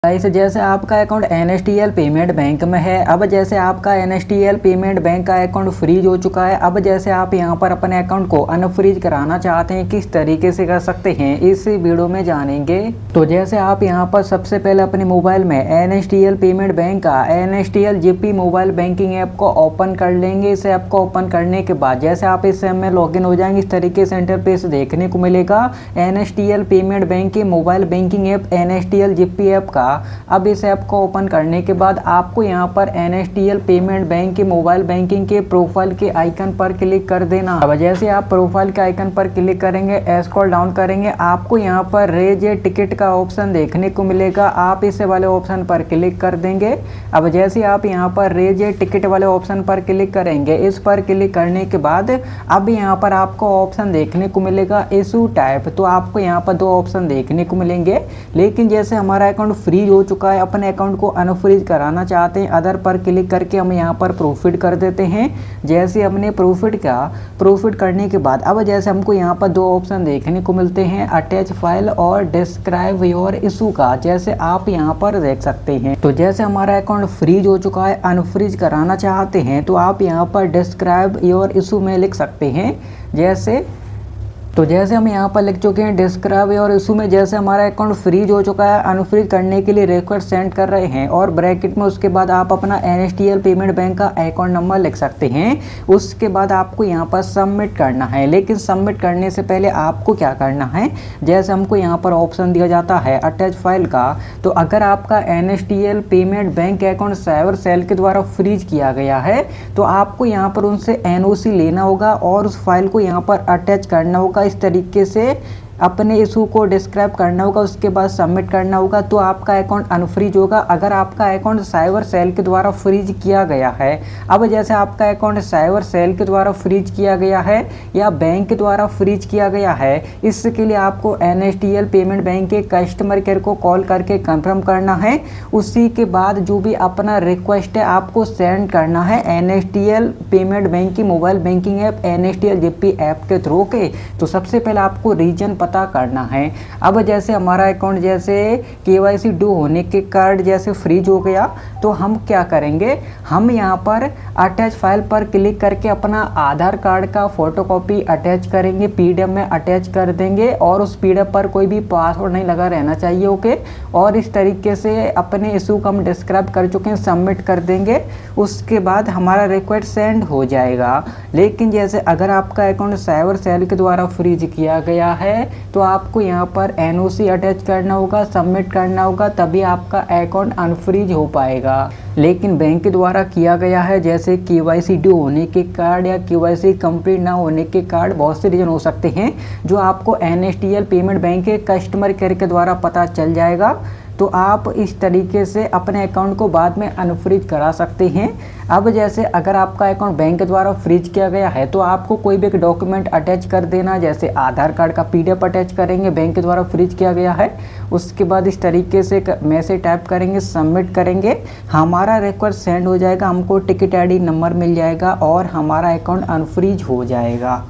Guys जैसे आपका account NSDL payment bank में है, अब जैसे आपका NSDL पेमेंट बैंक का अकाउंट फ्रीज हो चुका है। अब जैसे आप यहां पर अपने अकाउंट को अनफ्रीज कराना चाहते हैं, किस तरीके से कर सकते हैं इस वीडियो में जानेंगे। तो जैसे आप यहां पर सबसे पहले अपने मोबाइल में NSDL पेमेंट बैंक का NSDL GP mobile banking app को ओपन कर लेंगे। इस ऐप को ओपन करने के बाद जैसे आप इस ऐप में लॉगिन हो जाएंगे, इस तरीके से इंटरफेस देखने को मिलेगा। NSDL पेमेंट बैंक की mobile banking app NSDL GP app का। अब इस ऐप को ओपन करने के बाद आपको यहां पर NSDL पेमेंट बैंक के मोबाइल बैंकिंग के प्रोफाइल के आइकन पर क्लिक कर देना। अब जैसे आप प्रोफाइल के आइकन पर क्लिक करेंगे, स्क्रॉल डाउन करेंगे, आपको यहां पर रेज ए टिकट का ऑप्शन देखने को मिलेगा। आप इस वाले ऑप्शन पर क्लिक कर देंगे। अब जैसे आप यहां पर रेज ए टिकट वाले ऑप्शन पर क्लिक करेंगे, इस पर क्लिक करने के बाद अब यहां पर आपको ऑप्शन देखने को मिलेगा इशू टाइप। तो आपको यहां पर दो ऑप्शन देखने को मिलेंगे, लेकिन जैसे हमारा अकाउंट फ्रीज हो चुका है, अपने अकाउंट को अनफ्रीज कराना चाहते हैं, अदर पर क्लिक करके हम यहाँ पर प्रोफिट कर देते हैं। जैसे हमने प्रोफिट करने के बाद अब जैसे हमको यहाँ पर दो ऑप्शन देखने को मिलते हैं, अटैच फाइल और डिस्क्राइब योर इशू का, जैसे आप यहाँ पर देख सकते हैं। तो जैसे हमारा अकाउंट फ्रीज हो चुका है, अनफ्रीज कराना चाहते हैं, तो आप यहाँ पर डिस्क्राइब योर इशू में लिख सकते हैं। जैसे हम यहाँ पर लिख चुके हैं डिस्क्राइब योर इशू में, जैसे हमारा अकाउंट फ्रीज हो चुका है, अनफ्रीज करने के लिए रिक्वेस्ट सेंड कर रहे हैं, और ब्रैकेट में उसके बाद आप अपना NSDL पेमेंट बैंक का अकाउंट नंबर लिख सकते हैं। उसके बाद आपको यहाँ पर सबमिट करना है, लेकिन सबमिट करने से पहले आपको क्या करना है, जैसे हमको यहाँ पर ऑप्शन दिया जाता है अटैच फाइल का, तो अगर आपका NSDL payment bank account cyber cell के द्वारा फ्रीज किया गया है, तो आपको यहाँ पर उनसे NOC लेना होगा और उस फाइल को यहाँ पर अटैच करना होगा। इस तरीके से अपने इशू को डिस्क्राइब करना होगा, उसके बाद सबमिट करना होगा, तो आपका अकाउंट अनफ्रीज होगा। अगर आपका अकाउंट साइबर सेल के द्वारा फ्रीज किया गया है, अब जैसे आपका अकाउंट साइबर सेल के द्वारा फ्रीज किया गया है या बैंक के द्वारा फ्रीज किया गया है, इसके लिए आपको NSDL पेमेंट बैंक के कस्टमर केयर को कॉल करके कंफर्म करना है। उसी के बाद जो भी अपना रिक्वेस्ट है आपको सेंड करना है NSDL पेमेंट बैंक की mobile banking app NSDL GP app के थ्रू के। तो सबसे पहले आपको रीजन पता करना है। अब जैसे हमारा अकाउंट जैसे KYC डू होने के कार्ड जैसे फ्रीज हो गया, तो हम क्या करेंगे, हम यहाँ पर अटैच फाइल पर क्लिक करके अपना आधार कार्ड का फोटोकॉपी अटैच करेंगे, PDF में अटैच कर देंगे, और उस PDF पर कोई भी पासवर्ड नहीं लगा रहना चाहिए। ओके, और इस तरीके से अपने इशू को हम डिस्क्राइब कर चुके हैं, सबमिट कर देंगे। उसके बाद हमारा रिक्वेस्ट सेंड हो जाएगा। लेकिन जैसे अगर आपका अकाउंट साइबर सेल के द्वारा फ्रीज किया गया है, तो आपको यहाँ पर NOC अटैच करना होगा, सबमिट करना होगा, तभी आपका अकाउंट अनफ्रीज हो पाएगा। लेकिन बैंक के द्वारा किया गया है, जैसे KYC ड्यू होने के कार्ड या KYC कंप्लीट ना होने के कार्ड, बहुत से रीजन हो सकते हैं जो आपको NSDL पेमेंट बैंक के कस्टमर केयर के द्वारा पता चल जाएगा। तो आप इस तरीके से अपने अकाउंट को बाद में अनफ्रीज करा सकते हैं। अब जैसे अगर आपका अकाउंट बैंक के द्वारा फ्रीज किया गया है, तो आपको कोई भी एक डॉक्यूमेंट अटैच कर देना, जैसे आधार कार्ड का PDF अटैच करेंगे, बैंक के द्वारा फ्रीज किया गया है। उसके बाद इस तरीके से मैसेज टाइप करेंगे, सबमिट करेंगे, हमारा रिक्वेस्ट सेंड हो जाएगा, हमको टिकट ID नंबर मिल जाएगा और हमारा अकाउंट अनफ्रीज हो जाएगा।